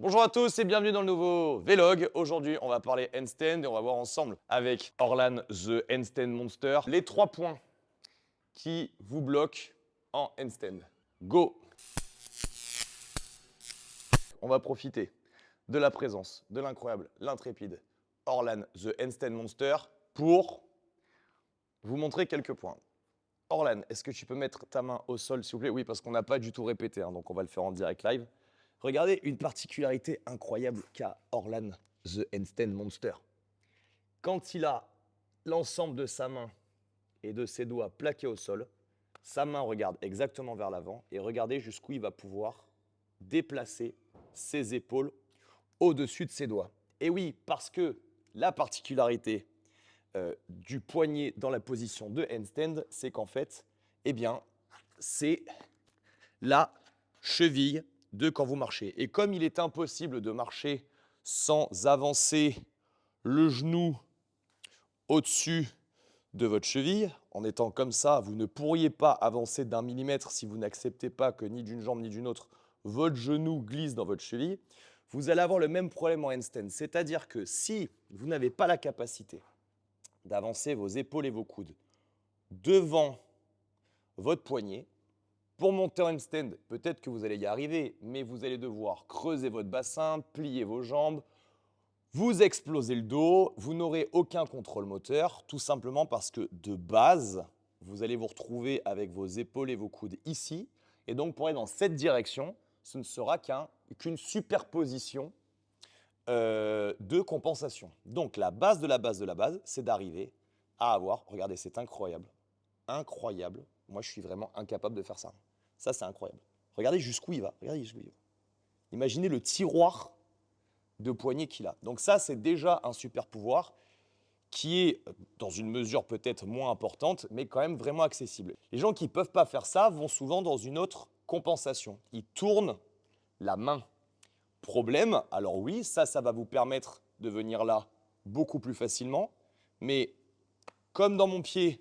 Bonjour à tous et bienvenue dans le nouveau Vlog. Aujourd'hui, on va parler handstand et on va voir ensemble avec Orlan the Handstand Monster les 3 points qui vous bloquent en handstand. Go! On va profiter de la présence de l'incroyable, l'intrépide Orlan the Handstand Monster pour vous montrer quelques points. Orlan, est-ce que tu peux mettre ta main au sol s'il vous plaît? Oui, parce qu'on n'a pas du tout répété, donc on va le faire en direct live. Regardez une particularité incroyable qu'a Orlan the Handstand Monster. Quand il a l'ensemble de sa main et de ses doigts plaqués au sol, sa main regarde exactement vers l'avant et regardez jusqu'où il va pouvoir déplacer ses épaules au-dessus de ses doigts. Et oui, parce que la particularité du poignet dans la position de handstand, c'est qu'en fait, eh bien, c'est la cheville de quand vous marchez. Et comme il est impossible de marcher sans avancer le genou au-dessus de votre cheville, en étant comme ça, vous ne pourriez pas avancer d'1 millimètre si vous n'acceptez pas que ni d'une jambe ni d'une autre, votre genou glisse dans votre cheville, vous allez avoir le même problème en handstand. C'est-à-dire que si vous n'avez pas la capacité d'avancer vos épaules et vos coudes devant votre poignet, pour monter en handstand, peut-être que vous allez y arriver, mais vous allez devoir creuser votre bassin, plier vos jambes, vous exploser le dos, vous n'aurez aucun contrôle moteur, tout simplement parce que de base, vous allez vous retrouver avec vos épaules et vos coudes ici, et donc pour aller dans cette direction, ce ne sera qu'une superposition de compensation. Donc la base de la base de la base, c'est d'arriver à avoir, regardez, c'est incroyable, incroyable, moi je suis vraiment incapable de faire ça. Ça, c'est incroyable. Regardez jusqu'où il va. Regardez jusqu'où il va. Imaginez le tiroir de poignet qu'il a. Donc ça, c'est déjà un super pouvoir qui est, dans une mesure peut-être moins importante, mais quand même vraiment accessible. Les gens qui ne peuvent pas faire ça vont souvent dans une autre compensation. Ils tournent la main. Problème, alors oui, ça va vous permettre de venir là beaucoup plus facilement, mais comme dans mon pied,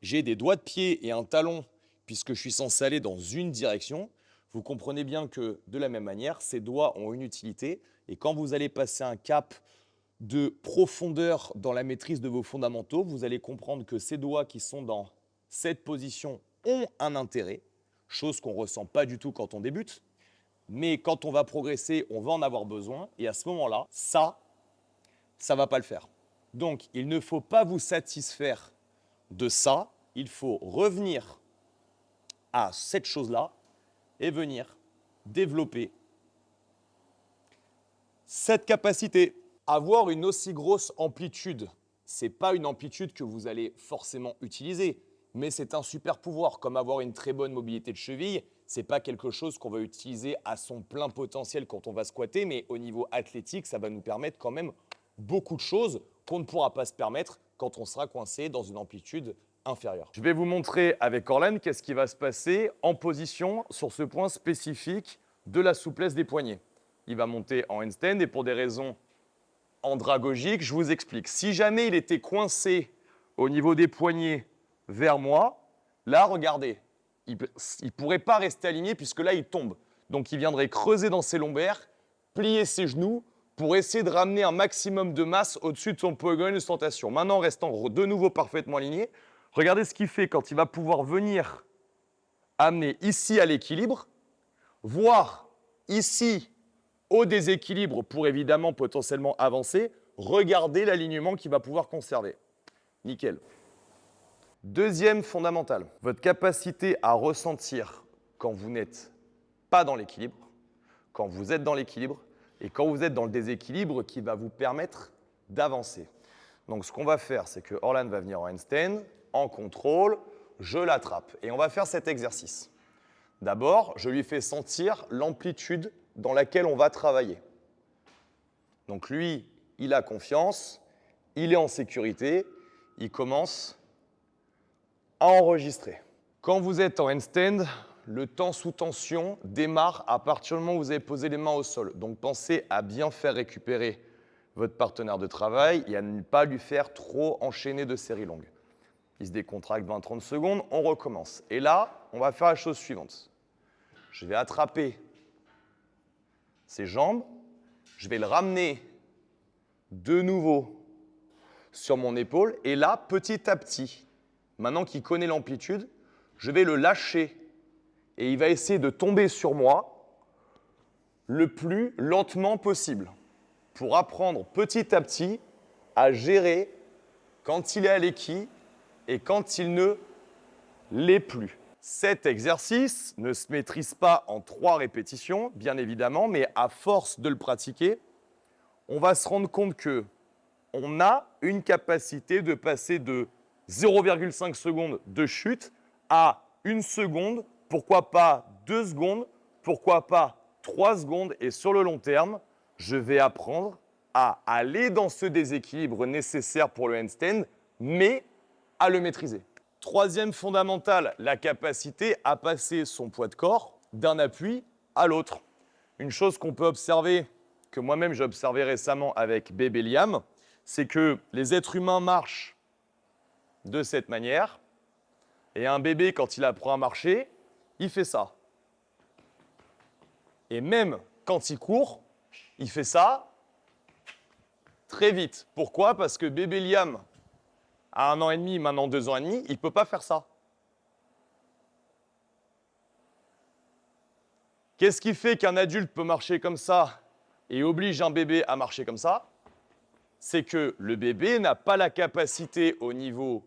j'ai des doigts de pied et un talon puisque je suis censé aller dans une direction, vous comprenez bien que de la même manière, ces doigts ont une utilité et quand vous allez passer un cap de profondeur dans la maîtrise de vos fondamentaux, vous allez comprendre que ces doigts qui sont dans cette position ont un intérêt, chose qu'on ne ressent pas du tout quand on débute, mais quand on va progresser, on va en avoir besoin et à ce moment-là, ça ne va pas le faire. Donc, il ne faut pas vous satisfaire de ça, il faut revenir à cette chose-là et venir développer cette capacité. Avoir une aussi grosse amplitude, ce n'est pas une amplitude que vous allez forcément utiliser, mais c'est un super pouvoir. Comme avoir une très bonne mobilité de cheville, ce n'est pas quelque chose qu'on va utiliser à son plein potentiel quand on va squatter, mais au niveau athlétique, ça va nous permettre quand même beaucoup de choses qu'on ne pourra pas se permettre quand on sera coincé dans une amplitude inférieure. Je vais vous montrer avec Orlan qu'est-ce qui va se passer en position sur ce point spécifique de la souplesse des poignets. Il va monter en handstand et pour des raisons andragogiques, je vous explique. Si jamais il était coincé au niveau des poignets vers moi, là, regardez, il ne pourrait pas rester aligné puisque là, il tombe. Donc, il viendrait creuser dans ses lombaires, plier ses genoux pour essayer de ramener un maximum de masse au-dessus de son polygone de tentation. Maintenant, en restant de nouveau parfaitement aligné, regardez ce qu'il fait quand il va pouvoir venir amener ici à l'équilibre, voire ici au déséquilibre pour évidemment potentiellement avancer. Regardez l'alignement qu'il va pouvoir conserver. Nickel. Deuxième fondamental, votre capacité à ressentir quand vous n'êtes pas dans l'équilibre, quand vous êtes dans l'équilibre et quand vous êtes dans le déséquilibre qui va vous permettre d'avancer. Donc ce qu'on va faire, c'est que Orlan va venir en handstand, en contrôle, je l'attrape. Et on va faire cet exercice. D'abord, je lui fais sentir l'amplitude dans laquelle on va travailler. Donc lui, il a confiance, il est en sécurité, il commence à enregistrer. Quand vous êtes en handstand, le temps sous tension démarre à partir du moment où vous avez posé les mains au sol. Donc pensez à bien faire récupérer votre partenaire de travail et à ne pas lui faire trop enchaîner de séries longues. Il se décontracte 20-30 secondes, on recommence. Et là, on va faire la chose suivante. Je vais attraper ses jambes. Je vais le ramener de nouveau sur mon épaule. Et là, petit à petit, maintenant qu'il connaît l'amplitude, je vais le lâcher. Et il va essayer de tomber sur moi le plus lentement possible pour apprendre petit à petit à gérer quand il est à l'équille et quand il ne l'est plus. Cet exercice ne se maîtrise pas en 3 répétitions, bien évidemment, mais à force de le pratiquer, on va se rendre compte qu'on a une capacité de passer de 0,5 secondes de chute à 1 seconde, pourquoi pas 2 secondes, pourquoi pas 3 secondes. Et sur le long terme, je vais apprendre à aller dans ce déséquilibre nécessaire pour le handstand, mais à le maîtriser. Troisième fondamental, la capacité à passer son poids de corps d'un appui à l'autre. Une chose qu'on peut observer, que moi-même j'ai observé récemment avec bébé Liam, c'est que les êtres humains marchent de cette manière, et un bébé, quand il apprend à marcher, il fait ça. Et même quand il court, il fait ça très vite. Pourquoi? Parce que bébé Liam, à 1 an et demi, maintenant 2 ans et demi, il ne peut pas faire ça. Qu'est-ce qui fait qu'un adulte peut marcher comme ça et oblige un bébé à marcher comme ça? C'est que le bébé n'a pas la capacité au niveau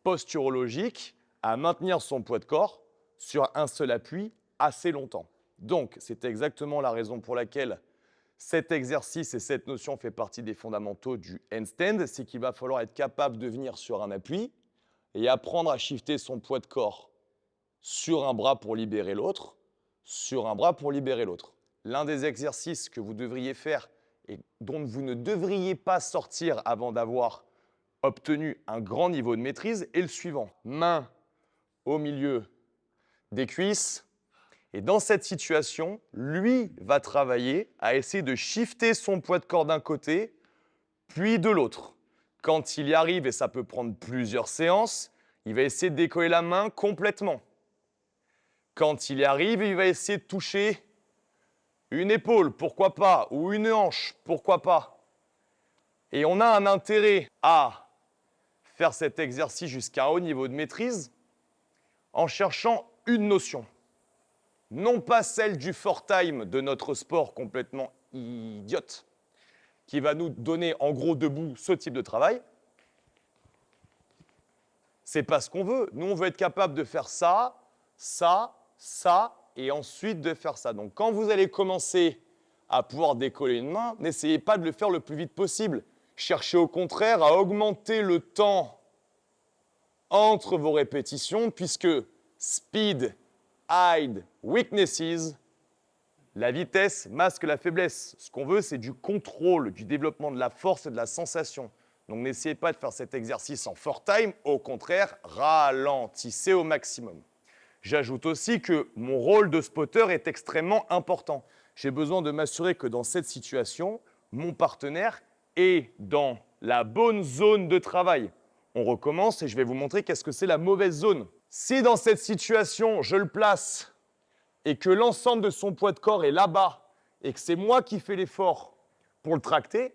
posturologique à maintenir son poids de corps sur un seul appui assez longtemps. Donc, c'est exactement la raison pour laquelle cet exercice et cette notion fait partie des fondamentaux du handstand, c'est qu'il va falloir être capable de venir sur un appui et apprendre à shifter son poids de corps sur un bras pour libérer l'autre, sur un bras pour libérer l'autre. L'un des exercices que vous devriez faire et dont vous ne devriez pas sortir avant d'avoir obtenu un grand niveau de maîtrise est le suivant. Main au milieu des cuisses. Et dans cette situation, lui va travailler à essayer de shifter son poids de corps d'un côté, puis de l'autre. Quand il y arrive, et ça peut prendre plusieurs séances, il va essayer de décoller la main complètement. Quand il y arrive, il va essayer de toucher une épaule, pourquoi pas, ou une hanche, pourquoi pas. Et on a un intérêt à faire cet exercice jusqu'à un haut niveau de maîtrise en cherchant une notion. Non pas celle du for-time de notre sport complètement idiote, qui va nous donner en gros debout ce type de travail. C'est pas ce qu'on veut. Nous, on veut être capable de faire ça, ça, ça, et ensuite de faire ça. Donc quand vous allez commencer à pouvoir décoller une main, n'essayez pas de le faire le plus vite possible. Cherchez au contraire à augmenter le temps entre vos répétitions, puisque speed, hide, weaknesses, la vitesse masque la faiblesse. Ce qu'on veut, c'est du contrôle, du développement de la force et de la sensation. Donc n'essayez pas de faire cet exercice en for time, au contraire, ralentissez au maximum. J'ajoute aussi que mon rôle de spotter est extrêmement important. J'ai besoin de m'assurer que dans cette situation, mon partenaire est dans la bonne zone de travail. On recommence et je vais vous montrer qu'est-ce que c'est la mauvaise zone. Si dans cette situation, je le place et que l'ensemble de son poids de corps est là-bas et que c'est moi qui fais l'effort pour le tracter,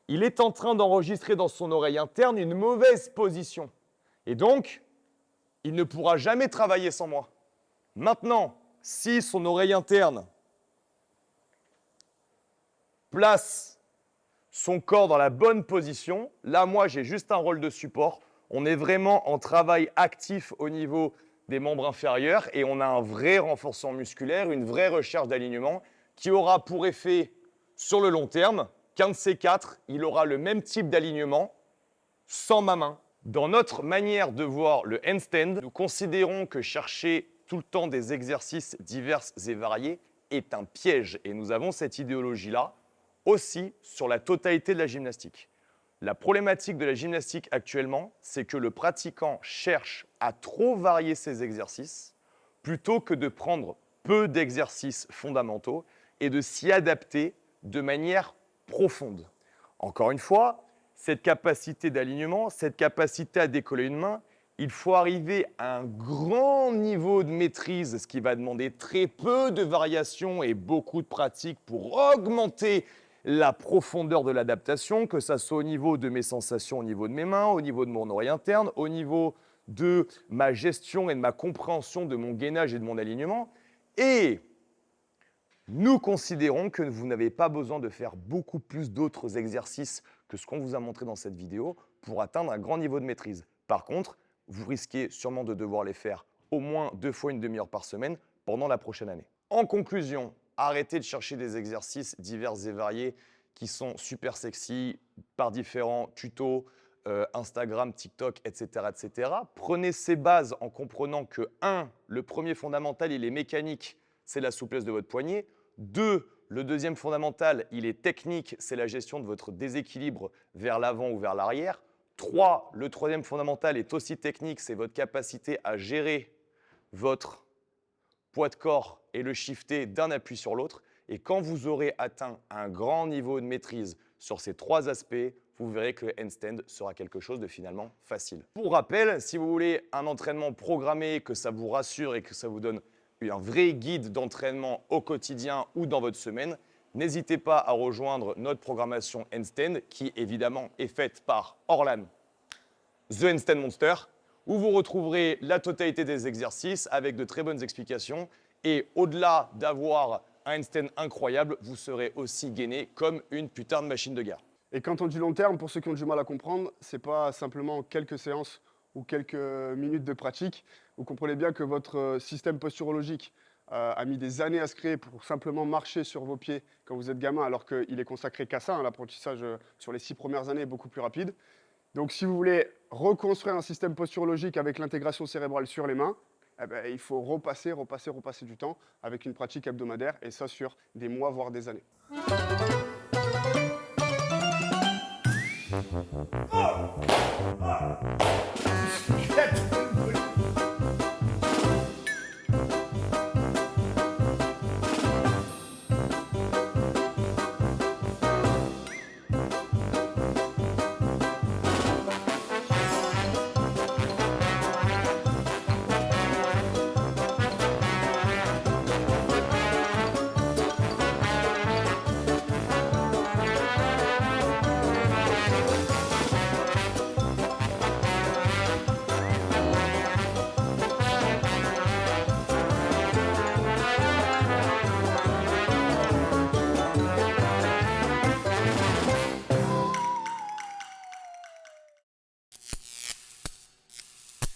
il est en train d'enregistrer dans son oreille interne une mauvaise position. Et donc, il ne pourra jamais travailler sans moi. Maintenant, si son oreille interne place son corps dans la bonne position, là, moi, j'ai juste un rôle de support. On est vraiment en travail actif au niveau des membres inférieurs et on a un vrai renforcement musculaire, une vraie recherche d'alignement qui aura pour effet, sur le long terme, qu'un de ces 4, il aura le même type d'alignement sans ma main. Dans notre manière de voir le handstand, nous considérons que chercher tout le temps des exercices divers et variés est un piège. Et nous avons cette idéologie-là aussi sur la totalité de la gymnastique. La problématique de la gymnastique actuellement, c'est que le pratiquant cherche à trop varier ses exercices plutôt que de prendre peu d'exercices fondamentaux et de s'y adapter de manière profonde. Encore une fois, cette capacité d'alignement, cette capacité à décoller une main, Il faut arriver à un grand niveau de maîtrise, ce qui va demander très peu de variations et beaucoup de pratique pour augmenter la profondeur de l'adaptation, que ça soit au niveau de mes sensations, au niveau de mes mains, au niveau de mon oreille interne, au niveau de ma gestion et de ma compréhension de mon gainage et de mon alignement. Et nous considérons que vous n'avez pas besoin de faire beaucoup plus d'autres exercices que ce qu'on vous a montré dans cette vidéo pour atteindre un grand niveau de maîtrise. Par contre, vous risquez sûrement de devoir les faire au moins 2 fois une demi-heure par semaine pendant la prochaine année. En conclusion, arrêtez de chercher des exercices divers et variés qui sont super sexy par différents tutos, Instagram, TikTok, etc., etc. Prenez ces bases en comprenant que 1, le premier fondamental, il est mécanique, c'est la souplesse de votre poignet. 2, le deuxième fondamental, il est technique, c'est la gestion de votre déséquilibre vers l'avant ou vers l'arrière. 3, le troisième fondamental est aussi technique, c'est votre capacité à gérer votre poids de corps et le shifter d'un appui sur l'autre. Et quand vous aurez atteint un grand niveau de maîtrise sur ces 3 aspects, vous verrez que le handstand sera quelque chose de finalement facile. Pour rappel, si vous voulez un entraînement programmé, que ça vous rassure et que ça vous donne un vrai guide d'entraînement au quotidien ou dans votre semaine, n'hésitez pas à rejoindre notre programmation handstand qui évidemment est faite par Orlan, The Handstand Monster, où vous retrouverez la totalité des exercices avec de très bonnes explications. Et au-delà d'avoir un handstand incroyable, vous serez aussi gainé comme une putain de machine de guerre. Et quand on dit long terme, pour ceux qui ont du mal à comprendre, c'est pas simplement quelques séances ou quelques minutes de pratique. Vous comprenez bien que votre système posturologique a mis des années à se créer pour simplement marcher sur vos pieds quand vous êtes gamin, alors qu'il est consacré qu'à ça. L'apprentissage sur les 6 premières années est beaucoup plus rapide. Donc si vous voulez reconstruire un système posturologique avec l'intégration cérébrale sur les mains, eh ben, il faut repasser du temps avec une pratique hebdomadaire, et ça sur des mois, voire des années. Oh!